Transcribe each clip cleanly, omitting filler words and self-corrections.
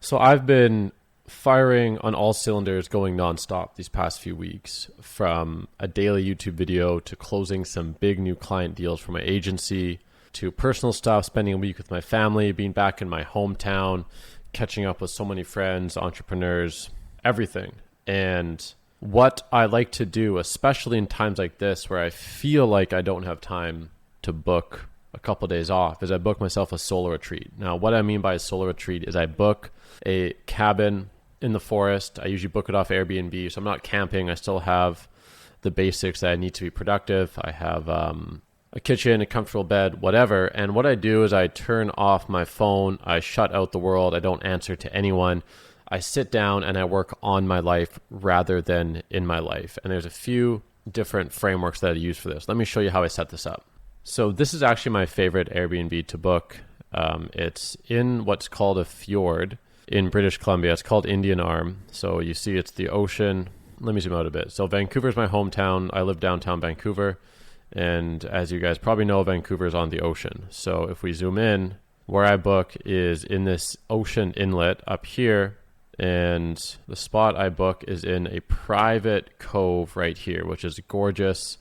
So I've been firing on all cylinders, going nonstop these past few weeks, from a daily YouTube video to closing some big new client deals for my agency to personal stuff, spending a week with my family, being back in my hometown, catching up with so many friends, entrepreneurs, everything. And what I like to do, especially in times like this where I feel like I don't have time to book a couple of days off, is I book myself a solo retreat. Now, what I mean by a solo retreat is I book a cabin in the forest. I usually book it off Airbnb, so I'm not camping. I still have the basics that I need to be productive. I have a kitchen, a comfortable bed, whatever. And what I do is I turn off my phone. I shut out the world. I don't answer to anyone. I sit down and I work on my life rather than in my life. And there's a few different frameworks that I use for this. Let me show you how I set this up. So this is actually my favorite Airbnb to book. It's in what's called a fjord in British Columbia. It's called Indian Arm. So you see it's the ocean. Let me zoom out a bit. So Vancouver's my hometown. I live downtown Vancouver. And as you guys probably know, Vancouver is on the ocean. So if we zoom in, where I book is in this ocean inlet up here. And the spot I book is in a private cove right here, which is gorgeous.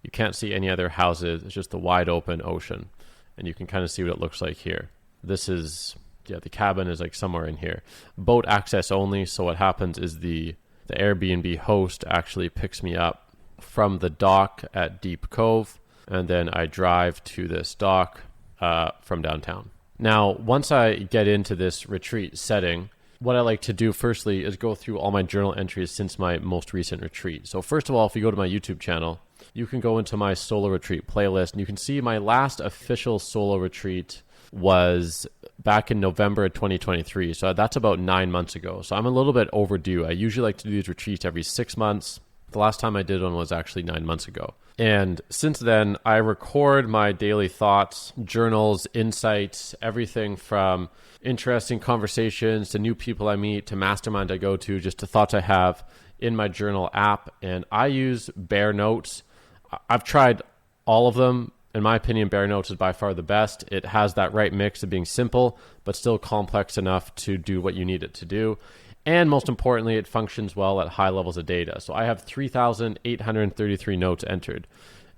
You can't see any other houses. It's just the wide open ocean. And you can kind of see what it looks like here. This is, the cabin is like somewhere in here. Boat access only. So what happens is the Airbnb host actually picks me up from the dock at Deep Cove. And then I drive to this dock from downtown. Now, once I get into this retreat setting, what I like to do firstly is go through all my journal entries since my most recent retreat. So first of all, if you go to my YouTube channel, you can go into my solo retreat playlist and you can see my last official solo retreat was back in November of 2023. So that's about 9 months ago. So I'm a little bit overdue. I usually like to do these retreats every 6 months. The last time I did one was actually 9 months ago. And since then, I record my daily thoughts, journals, insights, everything from interesting conversations to new people I meet to mastermind I go to, just to thoughts I have in my journal app. And I use Bear Notes. I've tried all of them. In my opinion, Bear Notes is by far the best. It has that right mix of being simple, but still complex enough to do what you need it to do. And most importantly, it functions well at high levels of data. So I have 3,833 notes entered.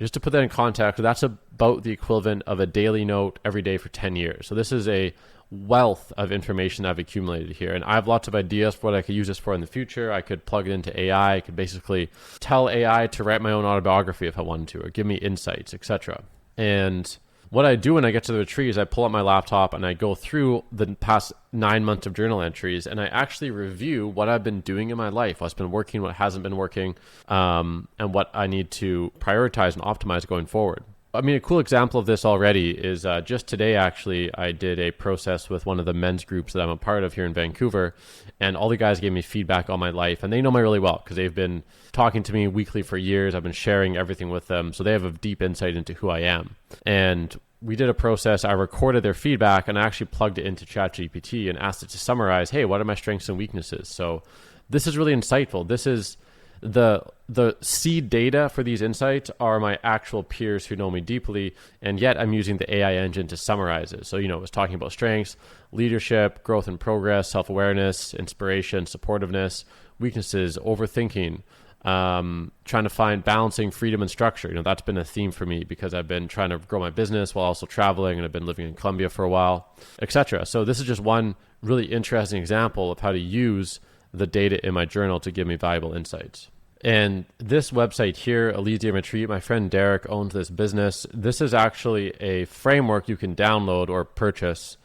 Just to put that in context, that's about the equivalent of a daily note every day for 10 years. So this is a wealth of information I've accumulated here. And I have lots of ideas for what I could use this for in the future. I could plug it into AI. I could basically tell AI to write my own autobiography if I wanted to, or give me insights, etc. And what I do when I get to the retreat is I pull up my laptop and I go through the past 9 months of journal entries and I actually review what I've been doing in my life, what's been working, what hasn't been working, and what I need to prioritize and optimize going forward. I mean, a cool example of this already is just today, actually, I did a process with one of the men's groups that I'm a part of here in Vancouver. And all the guys gave me feedback on my life. And they know me really well because they've been talking to me weekly for years. I've been sharing everything with them. So they have a deep insight into who I am. And we did a process. I recorded their feedback and I actually plugged it into ChatGPT and asked it to summarize, hey, what are my strengths and weaknesses? So this is really insightful. This is the seed data for these insights are my actual peers who know me deeply, and yet I'm using the AI engine to summarize it. So, it was talking about strengths, leadership, growth and progress, self-awareness, inspiration, supportiveness, weaknesses, overthinking, trying to find balancing freedom and structure. That's been a theme for me because I've been trying to grow my business while also traveling, and I've been living in Colombia for a while, etc. So this is just one really interesting example of how to use the data in my journal to give me valuable insights. And this website here, Alium Retreat, my friend Derek owns this business. This is actually a framework you can download or purchase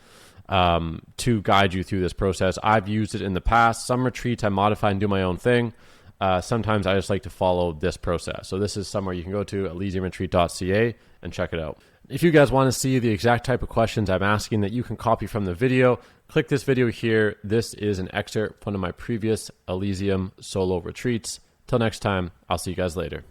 to guide you through this process. I've used it in the past. Some retreats I modify and do my own thing. Sometimes I just like to follow this process. So this is somewhere you can go to, elysiumretreat.ca, and check it out. If you guys want to see the exact type of questions I'm asking that you can copy from the video, click this video here. This is an excerpt from one of my previous Elysium solo retreats. Till next time, I'll see you guys later.